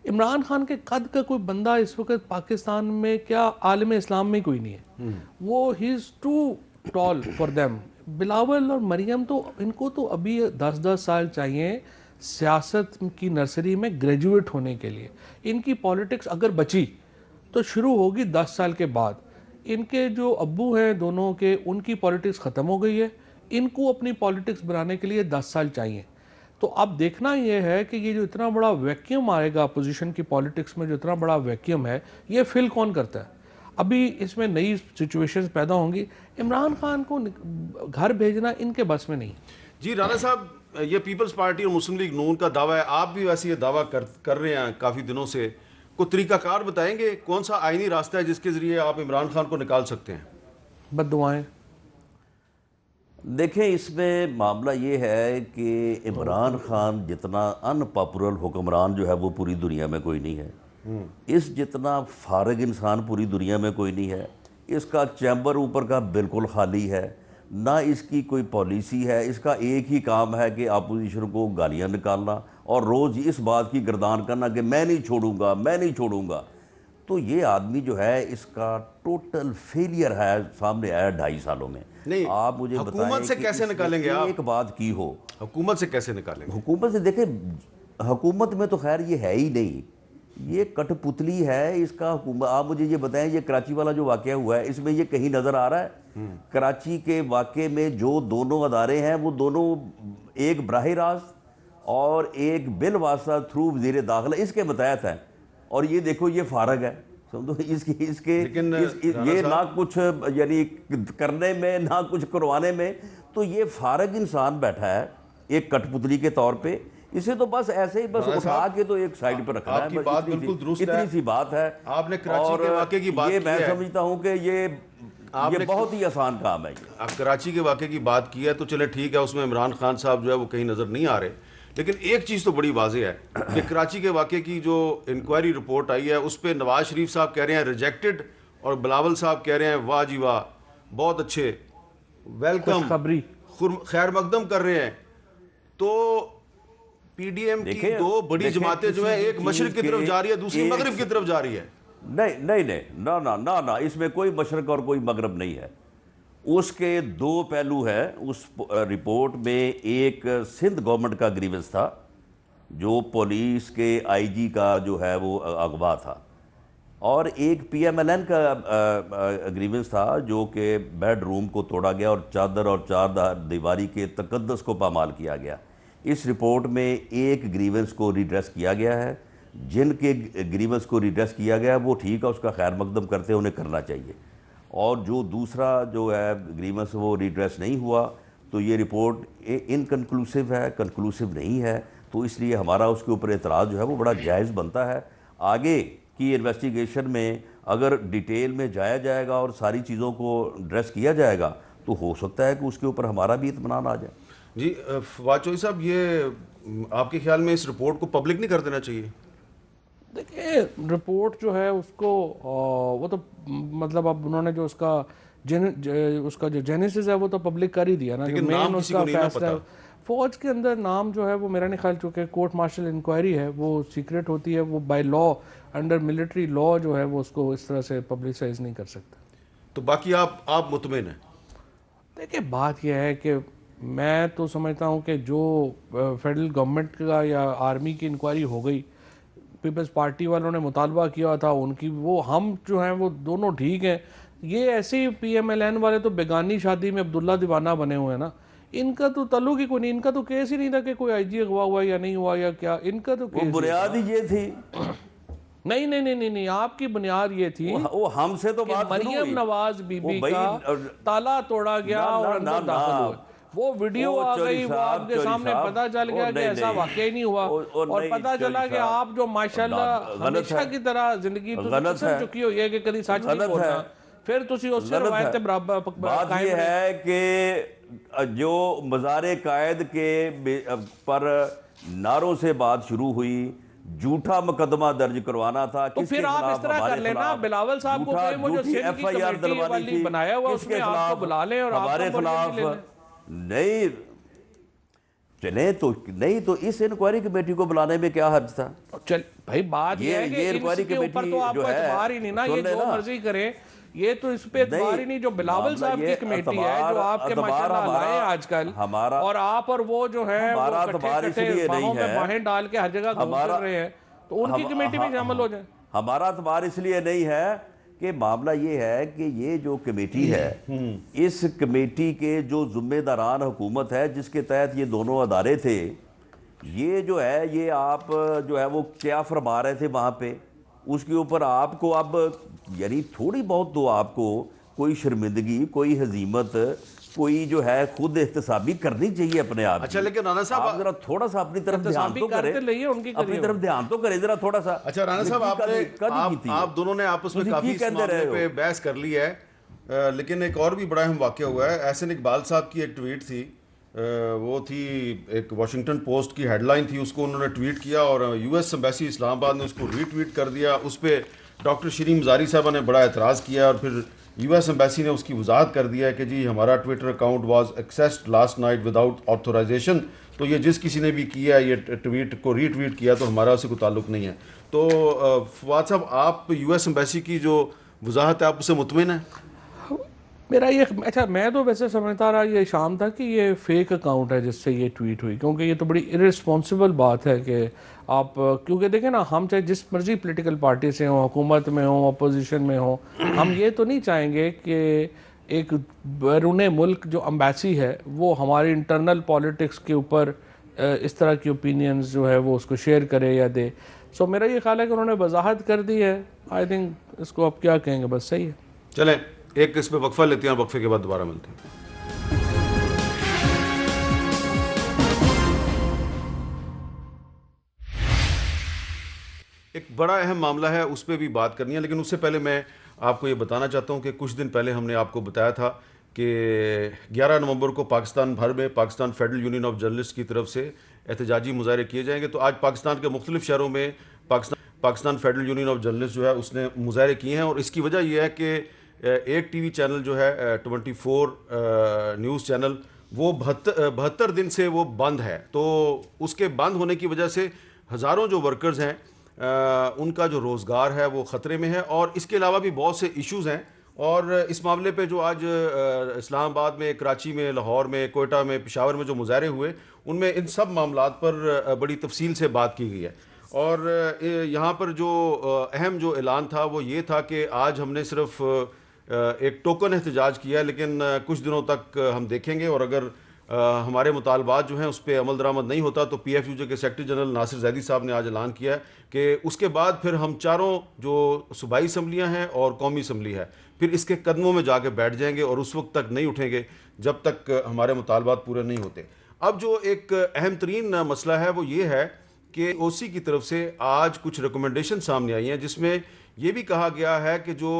عمران خان کے قد کا کوئی بندہ اس وقت پاکستان میں کیا عالم اسلام میں کوئی نہیں ہے. وہ ہی is too tall for them. Bilawal اور مریم تو ان کو تو ابھی 10-10 سال چاہیے سیاست کی نرسری میں گریجویٹ ہونے کے لیے. ان کی پالیٹکس اگر بچی تو شروع ہوگی 10 سال کے بعد. ان کے جو ابو ہیں دونوں کے, ان کی پالیٹکس ختم ہو گئی ہے, ان کو اپنی پالیٹکس بنانے کے لیے 10 سال چاہیے. تو اب دیکھنا یہ ہے کہ یہ جو اتنا بڑا ویکیوم آئے گا اپوزیشن کی پالیٹکس میں, جو اتنا بڑا ویکیوم ہے, یہ فل کون کرتا ہے. ابھی اس میں نئی سچویشنز پیدا ہوں گی. عمران خان کو گھر بھیجنا ان کے بس میں نہیں. جی رانا صاحب, یہ پیپلز پارٹی اور مسلم لیگ نون کا دعویٰ ہے, آپ بھی ویسے یہ دعویٰ کر رہے ہیں کافی دنوں سے. کوئی طریقہ کار بتائیں گے, کون سا آئینی راستہ ہے جس کے ذریعے آپ عمران خان کو نکال سکتے ہیں؟ بد دعائیں. دیکھیں اس میں معاملہ یہ ہے کہ عمران خان جتنا ان پاپولر حکمران جو ہے وہ پوری دنیا میں کوئی نہیں ہے. اس جتنا فارغ انسان پوری دنیا میں کوئی نہیں ہے. اس کا چیمبر اوپر کا بالکل خالی ہے, نہ اس کی کوئی پالیسی ہے. اس کا ایک ہی کام ہے کہ اپوزیشن کو گالیاں نکالنا اور روز اس بات کی گردان کرنا کہ میں نہیں چھوڑوں گا, میں نہیں چھوڑوں گا. تو یہ آدمی جو ہے اس کا ٹوٹل فیلئر ہے, سامنے آیا 2.5 سالوں میں. نہیں, آپ مجھے بتائیں حکومت سے کیسے نکالیں گے آپ؟ ایک بات کی ہو, حکومت سے کیسے نکالیں گے؟ حکومت سے دیکھیں, حکومت میں تو خیر یہ ہے ہی نہیں, یہ کٹ پتلی ہے اس کا حکومت. آپ مجھے یہ بتائیں, یہ کراچی والا جو واقعہ ہوا ہے اس میں یہ کہیں نظر آ رہا ہے؟ کراچی کے واقعے میں جو دونوں ادارے ہیں وہ دونوں, ایک براہ راست اور ایک بالواسطہ تھرو وزیر داخلہ اس کے متحد ہیں, اور یہ دیکھو یہ فارغ ہے. اس کے یہ نہ کچھ یعنی کرنے میں نہ کچھ کروانے میں, تو یہ فارغ انسان بیٹھا ہے ایک کٹ پتلی کے طور پہ. اسے تو بس ایسے ہی بس اٹھا کے تو ایک سائیڈ پہ رکھنا ہے. آپ کی بات بالکل درست ہے, اتنی سی بات ہے. آپ نے کراچی کے واقعے کی بات کی ہے, ہے, میں سمجھتا ہوں کہ یہ بہت ہی آسان کام ہے. آپ کراچی کے واقعے کی بات کی ہے تو چلے ٹھیک ہے, اس میں عمران خان صاحب جو ہے وہ کہیں نظر نہیں آ رہے, لیکن ایک چیز تو بڑی واضح ہے کہ کراچی کے واقعے کی جو انکوائری رپورٹ آئی ہے اس پہ نواز شریف صاحب کہہ رہے ہیں ریجیکٹڈ, اور بلاول صاحب کہہ رہے ہیں واہ جی واہ بہت اچھے, ویلکم, خبری, خیر مقدم کر رہے ہیں. تو پی ڈی ایم کی دو بڑی جماعتیں جو ہیں, ایک مشرق کی طرف جا رہی ہے, دوسری مغرب کی طرف جا رہی ہے. نہیں, اس میں کوئی مشرق اور کوئی مغرب نہیں ہے. اس کے 2 پہلو ہے اس رپورٹ میں. ایک سندھ گورنمنٹ کا گریونس تھا جو پولیس کے آئی جی کا جو ہے وہ اغوا تھا, اور ایک پی ایم ایل این کا گریونس تھا جو کہ بیڈ روم کو توڑا گیا اور چادر اور 4 دیواری کے تقدس کو پامال کیا گیا. اس رپورٹ میں ایک گریونس کو ریڈریس کیا گیا ہے. جن کے گریونس کو ریڈریس کیا گیا وہ ٹھیک ہے, اس کا خیر مقدم کرتے انہیں کرنا چاہیے, اور جو دوسرا جو ہے گریونس وہ ریڈریس نہیں ہوا تو یہ رپورٹ انکنکلوسیو ہے, کنکلوسیو نہیں ہے. تو اس لیے ہمارا اس کے اوپر اعتراض جو ہے وہ بڑا جائز بنتا ہے. آگے کی انویسٹیگیشن میں اگر ڈیٹیل میں جایا جائے گا اور ساری چیزوں کو ایڈریس کیا جائے گا تو ہو سکتا ہے کہ اس کے اوپر ہمارا بھی اطمینان آ جائے. جی فواد چوہدری صاحب, یہ آپ کے خیال میں اس رپورٹ کو پبلک نہیں کر دینا چاہیے؟ دیکھیں رپورٹ جو ہے اس کو وہ تو مطلب اب انہوں نے جو اس کا جو جینیسس ہے وہ تو پبلک کر ہی دیا نا. لیکن نام کسی کو نہیں نا پتا. فوج کے اندر نام جو ہے وہ میرا نہیں خیال, چونکہ کورٹ مارشل انکوائری ہے وہ سیکرٹ ہوتی ہے, وہ بائی لا انڈر ملٹری لا جو ہے وہ اس کو اس طرح سے پبلسائز نہیں کر سکتا. تو باقی آپ مطمئن ہیں؟ دیکھیں بات یہ ہے کہ میں تو سمجھتا ہوں کہ جو فیڈرل گورنمنٹ کا یا آرمی کی انکوائری ہو گئی, پیپلز پارٹی والوں نے مطالبہ کیا تھا ان کی, وہ ہم جو ہیں وہ دونوں ٹھیک ہیں. یہ ایسے پی ایم ایل این والے تو بیگانی شادی میں عبداللہ دیوانہ بنے ہوئے ہیں نا, ان کا تو تعلق ہی کوئی نہیں, ان کا تو کیس ہی نہیں تھا کہ کوئی آئی جی اغوا ہوا یا نہیں ہوا یا کیا, ان کا تو کیس بنیاد ہی یہ تھی. نہیں, آپ کی بنیاد یہ تھی وہ ہم سے تو بات مریم نواز بی بی کا تالا توڑا گیا اور اندر داخل ہوئے. وہ ویڈیو آ گئی, وہ آپ کے سامنے پتہ چل گیا کہ ایسا واقعہ ہی نہیں ہوا, اور پتہ چلا کہ آپ جو ماشاءاللہ ہمیشہ کی طرح زندگی تو قسم چکی ہوئی ہے کہ کدی سچ نہیں بولنا, پھر تسی اس سے روایت برابر بات یہ ہے کہ جو مزار قائد کے پر نعروں سے بات شروع ہوئی, جھوٹا مقدمہ درج کروانا تھا. تو پھر آپ اس طرح کر لینا, بلاول صاحب کو کہیں وہ جو سندھ کی کمیٹی والی بنایا ہوا اس میں آپ کو بلا لیں اور ہمارے خلاف نہیں چلیں تو نہیں, تو اس انکوائری کمیٹی کو بلانے میں کیا حرج تھا؟ چل بھائی بات یہ ہے کہ اس کے اوپر تو آپ کو اعتبار ہی نہیں نا, یہ جو مرضی کریں, یہ تو اس پہ اعتبار ہی نہیں. جو بلاول صاحب کی کمیٹی ہے جو آپ کے ماشاءاللہ لائے آج کل, اور آپ اور وہ جو ہیں وہ کٹھے باہوں میں باہیں ڈال کے ہر جگہ گھوم پھر رہے ہیں, تو ان کی کمیٹی میں شامل ہو جائیں. ہمارا اعتبار اس لیے نہیں ہے کہ معاملہ یہ ہے کہ یہ جو کمیٹی ہے, اس کمیٹی کے جو ذمہ داران حکومت ہے جس کے تحت یہ دونوں ادارے تھے, یہ جو ہے یہ آپ جو ہے وہ کیا فرما رہے تھے وہاں پہ, اس کے اوپر آپ کو اب یعنی تھوڑی بہت تو آپ کو کوئی شرمندگی, کوئی ہزیمت, کوئی جو ہے خود احتسابی کرنی چاہیے اپنے آپ. اچھا لیکن رانا صاحب آپ ذرا تھوڑا سا اپنی طرف دھیان تو کریں, اپنی طرف دھیان تو کریں ذرا تھوڑا سا. اچھا رانا صاحب آپ دونوں نے آپس میں کافی اس معاملے پہ بحث کر لی ہے, لیکن ایک اور بھی بڑا اہم واقعہ ہوا ہے. احسن اقبال صاحب کی ایک ٹویٹ تھی وہ تھی ایک واشنگٹن پوسٹ کی ہیڈ لائن تھی, اس کو انہوں نے ٹویٹ کیا اور یو ایس ایمبیسی اسلام آباد نے اس کو ری ٹویٹ کر دیا. اس پہ ڈاکٹر شیرین مزاری صاحبہ نے بڑا اعتراض کیا اور پھر یو ایس ایمبیسی نے اس کی وضاحت کر دیا کہ جی ہمارا Twitter account was accessed last night without authorisation, تو یہ جس کسی نے بھی کیا یہ ٹویٹ کو ری ٹویٹ کیا تو ہمارا اسے کوئی تعلق نہیں ہے. تو فواد صاحب, آپ یو ایس ایمبیسی کی جو وضاحت ہے آپ اسے مطمئن ہیں؟ میرا یہ اچھا, میں تو ویسے سمجھتا رہا یہ شام تھا کہ یہ فیک اکاؤنٹ ہے جس سے یہ ٹویٹ ہوئی, کیونکہ یہ تو بڑی ارسپانسبل بات ہے کہ آپ, کیونکہ دیکھیں نا, ہم چاہے جس مرضی پولیٹیکل پارٹی سے ہوں, حکومت میں ہوں, اپوزیشن میں ہوں, ہم یہ تو نہیں چاہیں گے کہ ایک بیرون ملک جو امبیسی ہے وہ ہماری انٹرنل پالیٹکس کے اوپر اس طرح کی اوپینینز جو ہے وہ اس کو شیئر کرے یا دے. سو میرا یہ خیال ہے کہ انہوں نے وضاحت کر دی ہے. آئی تھنک اس کو آپ کیا کہیں گے, بس صحیح ہے. چلیں ایک اس پہ وقفہ لیتے ہیں, وقفے کے بعد دوبارہ ملتے ہیں. ایک بڑا اہم معاملہ ہے, اس پہ بھی بات کرنی ہے, لیکن اس سے پہلے میں آپ کو یہ بتانا چاہتا ہوں کہ کچھ دن پہلے ہم نے آپ کو بتایا تھا کہ 11 نومبر کو پاکستان بھر میں Pakistan federal union of journalist کی طرف سے احتجاجی مظاہرے کیے جائیں گے. تو آج پاکستان کے مختلف شہروں میں Pakistan federal union of journalist جو ہے اس نے مظاہرے کیے ہیں, اور اس کی وجہ یہ ہے کہ ایک ٹی وی چینل جو ہے 24 نیوز چینل وہ 72 دن سے وہ بند ہے. تو اس کے بند ہونے کی وجہ سے ہزاروں جو ورکرز ہیں ان کا جو روزگار ہے وہ خطرے میں ہے, اور اس کے علاوہ بھی بہت سے ایشوز ہیں. اور اس معاملے پہ جو آج اسلام آباد میں, کراچی میں, لاہور میں, کوئٹہ میں, پشاور میں جو مظاہرے ہوئے, ان میں ان سب معاملات پر بڑی تفصیل سے بات کی گئی ہے. اور یہاں پر جو اہم جو اعلان تھا وہ یہ تھا کہ آج ہم نے صرف ایک ٹوکن احتجاج کیا ہے, لیکن کچھ دنوں تک ہم دیکھیں گے, اور اگر ہمارے مطالبات جو ہیں اس پہ عمل درآمد نہیں ہوتا تو پی ایف یو جے کے سیکرٹری جنرل ناصر زیدی صاحب نے آج اعلان کیا ہے کہ اس کے بعد پھر ہم چاروں جو صوبائی اسمبلیاں ہیں اور قومی اسمبلی ہے پھر اس کے قدموں میں جا کے بیٹھ جائیں گے, اور اس وقت تک نہیں اٹھیں گے جب تک ہمارے مطالبات پورے نہیں ہوتے. اب جو ایک اہم ترین مسئلہ ہے وہ یہ ہے کہ او سی کی طرف سے آج کچھ ریکمنڈیشن سامنے آئی ہیں, جس میں یہ بھی کہا گیا ہے کہ جو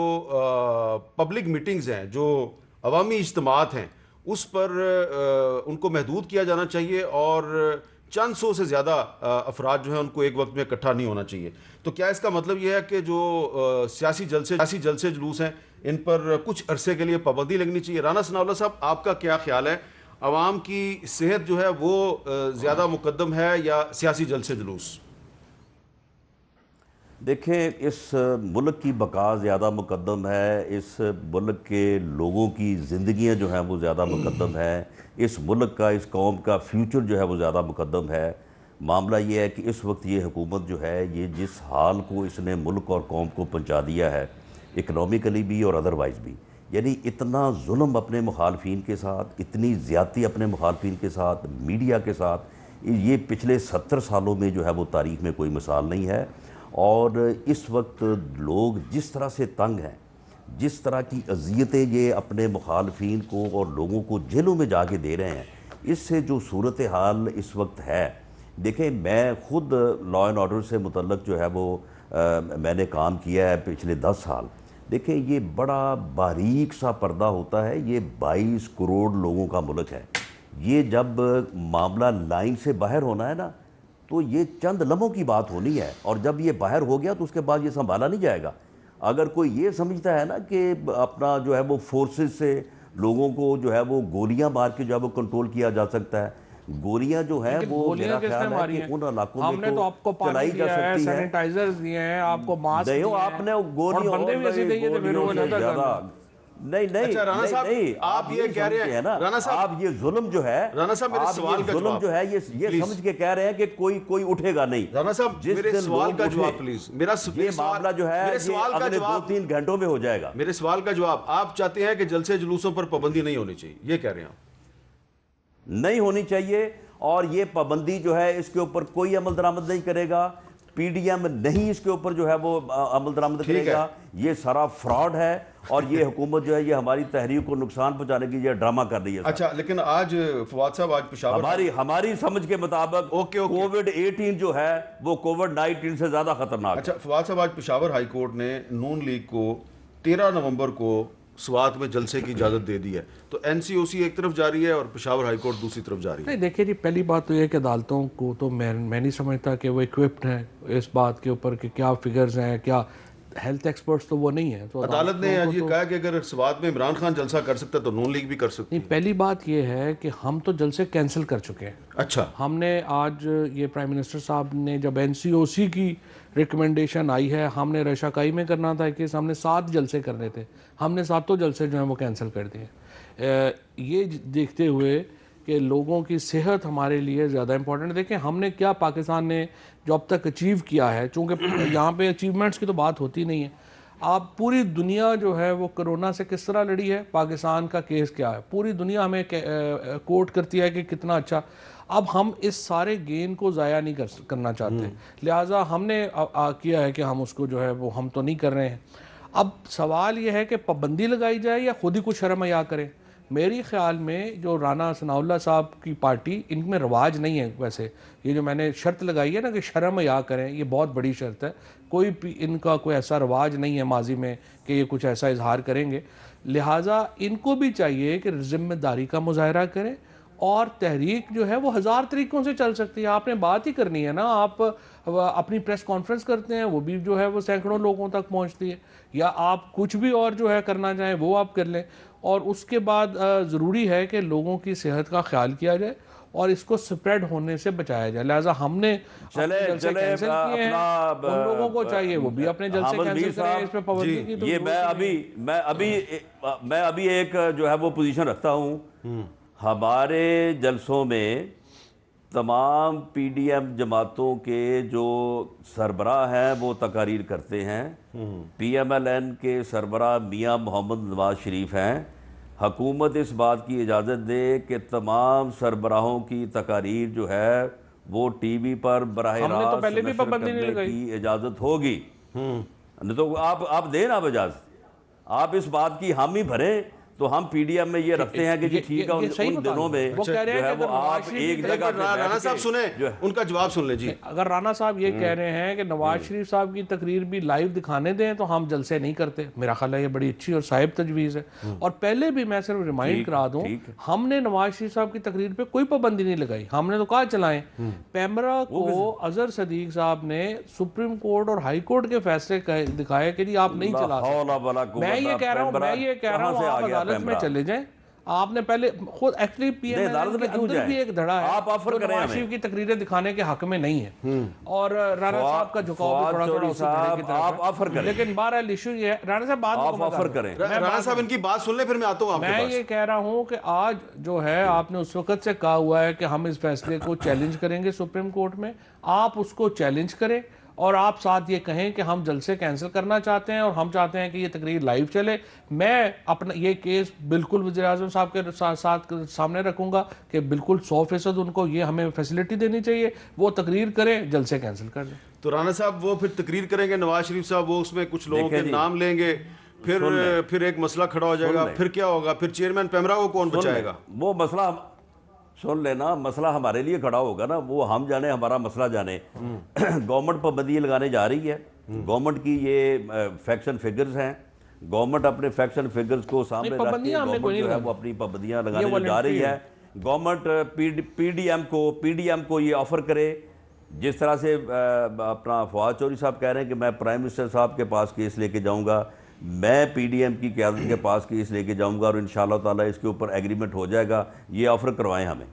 پبلک میٹنگز ہیں, جو عوامی اجتماعات ہیں, اس پر ان کو محدود کیا جانا چاہیے, اور چند سو سے زیادہ افراد جو ہیں ان کو ایک وقت میں اکٹھا نہیں ہونا چاہیے. تو کیا اس کا مطلب یہ ہے کہ جو سیاسی جلسے جلوس ہیں ان پر کچھ عرصے کے لیے پابندی لگنی چاہیے؟ رانا ثناء اللہ صاحب, آپ کا کیا خیال ہے, عوام کی صحت جو ہے وہ زیادہ مقدم ہے یا سیاسی جلسے جلوس؟ دیکھیں, اس ملک کی بقا زیادہ مقدم ہے, اس ملک کے لوگوں کی زندگیاں جو ہیں وہ زیادہ مقدم ہے, اس ملک کا, اس قوم کا فیوچر جو ہے وہ زیادہ مقدم ہے. معاملہ یہ ہے کہ اس وقت یہ حکومت جو ہے یہ جس حال کو اس نے ملک اور قوم کو پہنچا دیا ہے, اکنومیکلی بھی اور ادروائز بھی, یعنی اتنا ظلم اپنے مخالفین کے ساتھ, اتنی زیادتی اپنے مخالفین کے ساتھ, میڈیا کے ساتھ, یہ پچھلے 70 سالوں میں جو ہے وہ تاریخ میں کوئی مثال نہیں ہے. اور اس وقت لوگ جس طرح سے تنگ ہیں, جس طرح کی اذیتیں یہ اپنے مخالفین کو اور لوگوں کو جیلوں میں جا کے دے رہے ہیں, اس سے جو صورتحال اس وقت ہے, دیکھیں میں خود لا اینڈ آرڈر سے متعلق جو ہے وہ میں نے کام کیا ہے پچھلے 10 سال. دیکھیں یہ بڑا باریک سا پردہ ہوتا ہے, یہ 22 کروڑ لوگوں کا ملک ہے. یہ جب معاملہ لائن سے باہر ہونا ہے نا تو یہ چند لمحوں کی بات ہونی ہے, اور جب یہ باہر ہو گیا تو اس کے بعد یہ سنبھالا نہیں جائے گا. اگر کوئی یہ سمجھتا ہے نا کہ اپنا جو ہے وہ فورسز سے لوگوں کو جو ہے وہ گولیاں مار کے جو ہے وہ کنٹرول کیا جا سکتا ہے, گولیاں جو ہیں وہ میرا خیال ہے کہ ان علاقوں میں تو چلائی جا سکتی ہے. سینیٹائزرز دیے ہیں آپ کو, ماسک دیے ہیں, آپ نے گولیوں نہیں, آپ یہ کہہ رہے ہیں نا, آپ یہ ظلم جو ہے, یہ سمجھ کے کہہ رہے ہیں کہ کوئی اٹھے گا نہیں. رانا صاحب میرے سوال کا جواب پلیز, یہ معاملہ جو ہے یہ اگلے 2-3 گھنٹوں میں ہو جائے گا. میرے سوال کا جواب, آپ چاہتے ہیں کہ جلسے جلوسوں پر پابندی نہیں ہونی چاہیے, یہ کہہ رہے ہیں آپ؟ نہیں ہونی چاہیے, اور یہ پابندی جو ہے اس کے اوپر کوئی عمل درآمد نہیں کرے گا, پی ڈی ایم نہیں اس کے اوپر جو ہے وہ عمل درآمد کرے گا. یہ سارا فراڈ ہے, اور یہ حکومت جو ہے یہ ہماری تحریک کو نقصان پہنچانے کی یہ ڈرامہ کر رہی ہے. اچھا, لیکن آج فواد صاحب, آج پشاور ہماری سمجھ کے مطابق کووڈ-18 جو ہے وہ کووڈ-19 سے زیادہ خطرناک ہے. اچھا فواد صاحب, آج پشاور ہائی کورٹ نے نون لیگ کو 13 نومبر کو سوات میں جلسے کی اجازت دے دی ہے, تو این سی او سی ایک طرف جاری ہے اور پشاور ہائی کورٹ دوسری طرف جاری ہے. نہیں دیکھیے جی, پہلی بات تو یہ ہے کہ عدالتوں کو تو میں نہیں سمجھتا کہ وہ اکوپڈ ہیں اس بات کے اوپر کہ کیا فگرز ہیں, کیا ہیلتھ ایکسپرٹس تو وہ نہیں ہیں. تو عدالت نے آج یہ کہا کہ اگر سوات میں عمران خان جلسہ کر سکتا ہے تو نون لیگ بھی کر سکتی ہے. نہیں, پہلی بات یہ ہے کہ ہم تو جلسے کینسل کر چکے ہیں. اچھا, ہم نے آج یہ پرائم منسٹر صاحب نے جب این سی او سی کی ریکمنڈیشن آئی ہے, ہم نے رشاکائی میں کرنا تھا کہ ہم نے 7 جلسے کرنے تھے, ہم نے 7 جلسے جو ہیں وہ کینسل کر دیے. یہ دیکھتے ہوئے کہ لوگوں کی صحت ہمارے لیے زیادہ امپورٹنٹ. دیکھیں ہم نے کیا پاکستان نے جو اب تک اچیو کیا ہے, چونکہ یہاں پہ اچیومنٹس کی تو بات ہوتی نہیں ہے. آپ پوری دنیا جو ہے وہ کرونا سے کس طرح لڑی ہے, پاکستان کا کیس کیا ہے, پوری دنیا ہمیں کوٹ کرتی ہے کہ کتنا اچھا. اب ہم اس سارے گین کو ضائع نہیں کرنا چاہتے, لہٰذا ہم نے کیا ہے کہ ہم اس کو جو ہے وہ ہم تو نہیں کر رہے ہیں. اب سوال یہ ہے کہ پابندی لگائی جائے یا خود ہی کچھ شرم حیا کریں. میری خیال میں جو رانا ثناء اللہ صاحب کی پارٹی, ان میں رواج نہیں ہے ویسے. یہ جو میں نے شرط لگائی ہے نا کہ شرم حیا کریں, یہ بہت بڑی شرط ہے. کوئی ان کا کوئی ایسا رواج نہیں ہے ماضی میں کہ یہ کچھ ایسا اظہار کریں گے. لہٰذا ان کو بھی چاہیے کہ ذمہ داری کا مظاہرہ کریں, اور تحریک جو ہے وہ 1000 طریقوں سے چل سکتی ہے. آپ نے بات ہی کرنی ہے نا, آپ اپنی پریس کانفرنس کرتے ہیں, وہ بھی جو ہے وہ سینکڑوں لوگوں تک پہنچتی ہے, یا آپ کچھ بھی اور جو ہے کرنا چاہیں وہ آپ کر لیں. اور اس کے بعد ضروری ہے کہ لوگوں کی صحت کا خیال کیا جائے اور اس کو سپریڈ ہونے سے بچایا جائے. لہٰذا ہم نے جلسے کینسل کیے ہیں, ان لوگوں کو چاہیے وہ بھی اپنے جلسے کینسل کریں. اس پہ پابندی کی تو یہ میں ابھی ایک جو ہے وہ پوزیشن رکھتا ہوں. ہمارے جلسوں میں تمام پی ڈی ایم جماعتوں کے جو سربراہ ہیں وہ تقاریر کرتے ہیں. پی ایم ایل این کے سربراہ میاں محمد نواز شریف ہیں. حکومت اس بات کی اجازت دے کہ تمام سربراہوں کی تقاریر جو ہے وہ ٹی وی پر براہ راست نشر کرنے کی اجازت ہوگی. تو آپ دیں نا اجازت, آپ اس بات کی حامی بھریں. تو ہم پی ڈی ایم میں یہ رکھتے ہیں کہ جی ٹھیک ہے, ان دنوں میں جو ہے وہ آپ ایک جگہ پہ رانا صاحب سنیں, ان کا جواب سن لیں. جی, اگر رانا صاحب یہ کہہ رہے ہیں کہ نواز شریف صاحب کی تقریر بھی لائیو دکھانے دیں تو ہم جلسے نہیں کرتے, میرا خیال ہے یہ بڑی اچھی اور صاحب تجویز ہے. اور پہلے بھی میں صرف ریمائنڈ کرا دوں, ہم نے نواز شریف صاحب کی تقریر پہ کوئی پابندی نہیں لگائی. ہم نے تو کہا چلائیں. پیمرا کو اظہر صدیق صاحب نے سپریم کورٹ اور ہائی کورٹ کے فیصلے دکھائے کہ جی آپ نہیں چلا سکتے. میں یہ کہہ رہا ہوں آپ عدالت میں چلے جائیں. آپ نے پہلے خود actually P M L N کے اندر بھی ایک دھڑا ہے جو نواز شریف کی تقریریں دکھانے کے حق میں نہیں ہے, اور رانا صاحب کا جھکاؤ بھی تھوڑا تھوڑا اس دھڑے کی طرف ہے. لیکن بہرحال ایشو یہ ہے, رانا صاحب بات کریں, رانا صاحب ان کی بات سن لیں پھر میں آتا ہوں آپ کے پاس. میں یہ کہہ رہا ہوں کہ آج جو ہے آپ نے اس وقت سے کہا ہوا ہے کہ ہم اس فیصلے کو چیلنج کریں گے سپریم کورٹ میں. آپ اس کو چیلنج کریں اور آپ ساتھ یہ کہیں کہ ہم جلسے کینسل کرنا چاہتے ہیں اور ہم چاہتے ہیں کہ یہ تقریر لائیو چلے. میں اپنا یہ کیس بالکل وزیر اعظم صاحب کے ساتھ سامنے رکھوں گا کہ بالکل 100% ان کو یہ ہمیں فیسلٹی دینی چاہیے, وہ تقریر کریں, جلسے کینسل کر دیں. تو رانا صاحب وہ پھر تقریر کریں گے, نواز شریف صاحب وہ اس میں کچھ لوگوں کے نام لیں گے, پھر ایک مسئلہ کھڑا ہو جائے گا. پھر کیا ہوگا, پھر چیئرمین پیمرا کو کون بچائے گا؟ وہ مسئلہ سن لینا, مسئلہ ہمارے لیے کھڑا ہوگا نا, وہ ہم جانے, ہمارا مسئلہ جانے. گورنمنٹ پابندی لگانے جا رہی ہے, گورنمنٹ کی یہ فیکٹس اینڈ فگرز ہیں, گورنمنٹ اپنے فیکٹس اینڈ فگرز کو سامنے رکھ کے گورنمنٹ جو ہے وہ اپنی پابندیاں لگانے جا رہی ہے. گورنمنٹ پی ڈی ایم کو یہ آفر کرے, جس طرح سے اپنا فواد چودھری صاحب کہہ رہے ہیں کہ میں پرائم منسٹر صاحب کے پاس کیس لے کے جاؤں گا, میں پی ڈی ایم کی قیادت کے پاس کیس لے کے جاؤں گا اور انشاءاللہ تعالیٰ اس کے اوپر ایگریمنٹ ہو جائے گا. یہ آفر کروائیں ہمیں.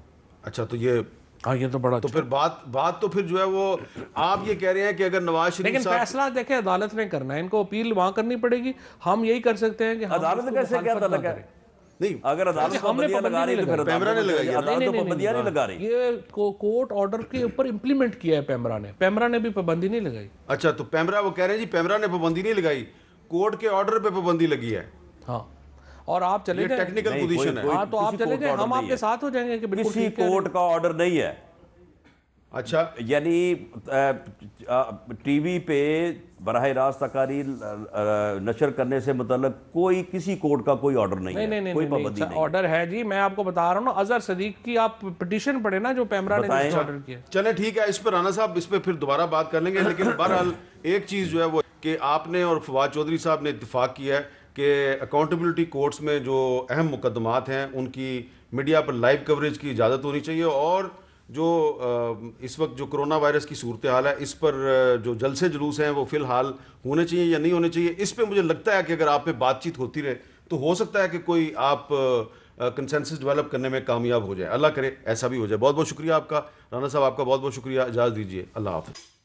اچھا, تو یہ تو بڑا, تو پھر بات تو پھر جو ہے وہ آپ یہ کہہ رہے ہیں کہ اگر نواز شریف لیکن فیصلہ دیکھیں عدالت نے کرنا ہے, ان کو اپیل وہاں کرنی پڑے گی. ہم یہی کر سکتے ہیں کہ عدالت کیسے کیا تعلق ہے؟ نہیں, اگر عدالت پابندیاں لگا رہی ہے تو پھر پیمرا نے لگائی, عدالت تو پابندیاں نہیں لگا رہی. یہ کورٹ آرڈر کے اوپر امپلیمنٹ کیا ہے پیمرا نے بھی پابندی نہیں لگائی. اچھا, تو پیمرا وہ کہہ رہے ہیں جی پیمرا نے پابندی نہیں لگائی, کورٹ کے آرڈر پہ پابندی لگی ہے. ہاں, اور آپ چلے جائیں, ٹیکنیکل پوزیشن ہے. ہاں, تو آپ چلے جائیں, ہم آپ کے ساتھ ہو جائیں گے کہ بالکل کسی کورٹ کا آرڈر نہیں ہے. اچھا, یعنی ٹی وی پہ براہ راست تقاریر نشر کرنے سے متعلق کوئی کسی کورٹ کا کوئی آرڈر نہیں ہے, کوئی پابندی نہیں. آرڈر ہے جی, میں آپ کو بتا رہا ہوں نا, اظہر صدیق کی آپ پٹیشن پڑھیں نا جو پیمرا نے آرڈر کیا. چلیں ٹھیک ہے, اس پہ رانا صاحب اس پہ پھر دوبارہ بات کر لیں گے. لیکن بہرحال ایک چیز جو ہے وہ کہ آپ نے اور فواد چودھری صاحب نے اتفاق کیا ہے کہ اکاؤنٹیبلٹی کورٹس میں جو اہم مقدمات ہیں ان کی میڈیا پر لائیو کوریج کی اجازت ہونی چاہیے، اور جو اس وقت جو کرونا وائرس کی صورتحال ہے اس پر جو جلسے جلوس ہیں وہ فی الحال ہونے چاہیے یا نہیں ہونے چاہیے، اس پہ مجھے لگتا ہے کہ اگر آپ پہ بات چیت ہوتی رہے تو ہو سکتا ہے کہ کوئی آپ کنسنسس ڈیولپ کرنے میں کامیاب ہو جائے. اللہ کرے ایسا بھی ہو جائے. بہت بہت شکریہ آپ کا رانا صاحب، آپ کا بہت بہت شکریہ. اجازت دیجیے. اللہ حافظ.